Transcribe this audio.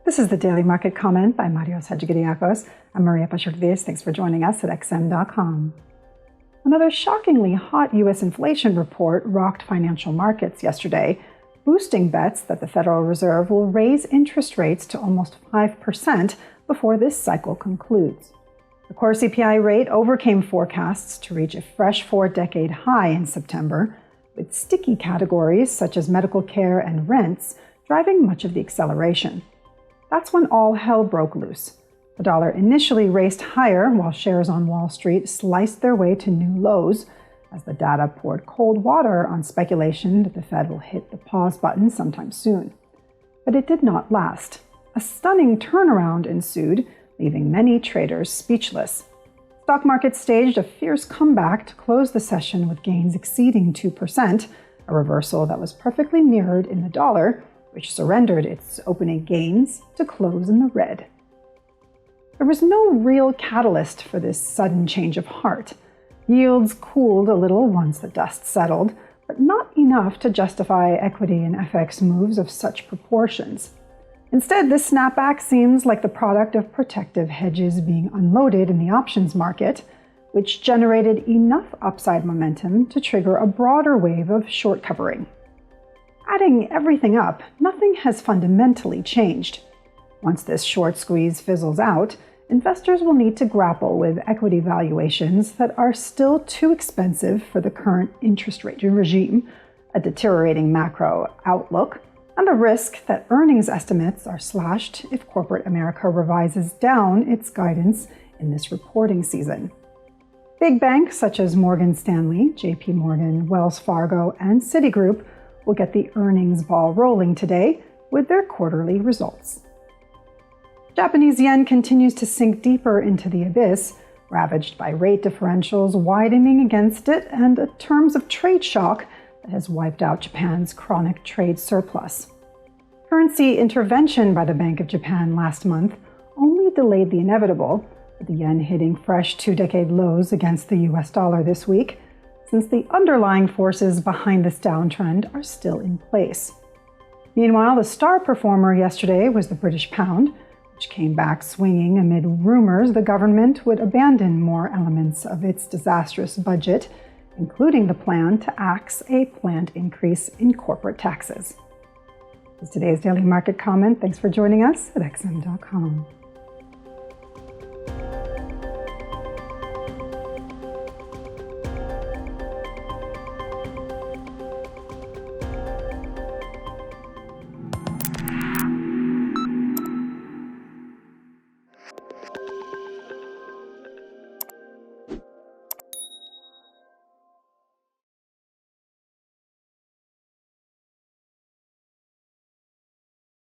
This is the Daily Market Comment by Marios Hadjikyriacos. I'm Maria Pachurdes. Thanks for joining us at XM.com. Another shockingly hot U.S. inflation report rocked financial markets yesterday, boosting bets that the Federal Reserve will raise interest rates to almost 5% before this cycle concludes. The core CPI rate overcame forecasts to reach a fresh four-decade high in September, with sticky categories such as medical care and rents driving much of the acceleration. That's when all hell broke loose. The dollar initially raced higher while shares on Wall Street sliced their way to new lows as the data poured cold water on speculation that the Fed will hit the pause button sometime soon. But it did not last. A stunning turnaround ensued, leaving many traders speechless. Stock markets staged a fierce comeback to close the session with gains exceeding 2%, a reversal that was perfectly mirrored in the dollar, which surrendered its opening gains to close in the red. There was no real catalyst for this sudden change of heart. Yields cooled a little once the dust settled, but not enough to justify equity and FX moves of such proportions. Instead, this snapback seems like the product of protective hedges being unloaded in the options market, which generated enough upside momentum to trigger a broader wave of short covering. Adding everything up, nothing has fundamentally changed. Once this short squeeze fizzles out, investors will need to grapple with equity valuations that are still too expensive for the current interest rate regime, a deteriorating macro outlook, and the risk that earnings estimates are slashed if corporate America revises down its guidance in this reporting season. Big banks such as Morgan Stanley, JP Morgan, Wells Fargo, and Citigroup will get the earnings ball rolling today with their quarterly results. Japanese yen continues to sink deeper into the abyss, ravaged by rate differentials widening against it and a terms of trade shock that has wiped out Japan's chronic trade surplus. Currency intervention by the Bank of Japan last month only delayed the inevitable, with the yen hitting fresh two-decade lows against the US dollar this week, since the underlying forces behind this downtrend are still in place. Meanwhile, the star performer yesterday was the British pound, which came back swinging amid rumors the government would abandon more elements of its disastrous budget, including the plan to axe a planned increase in corporate taxes. This is today's Daily Market Comment. Thanks for joining us at XM.com.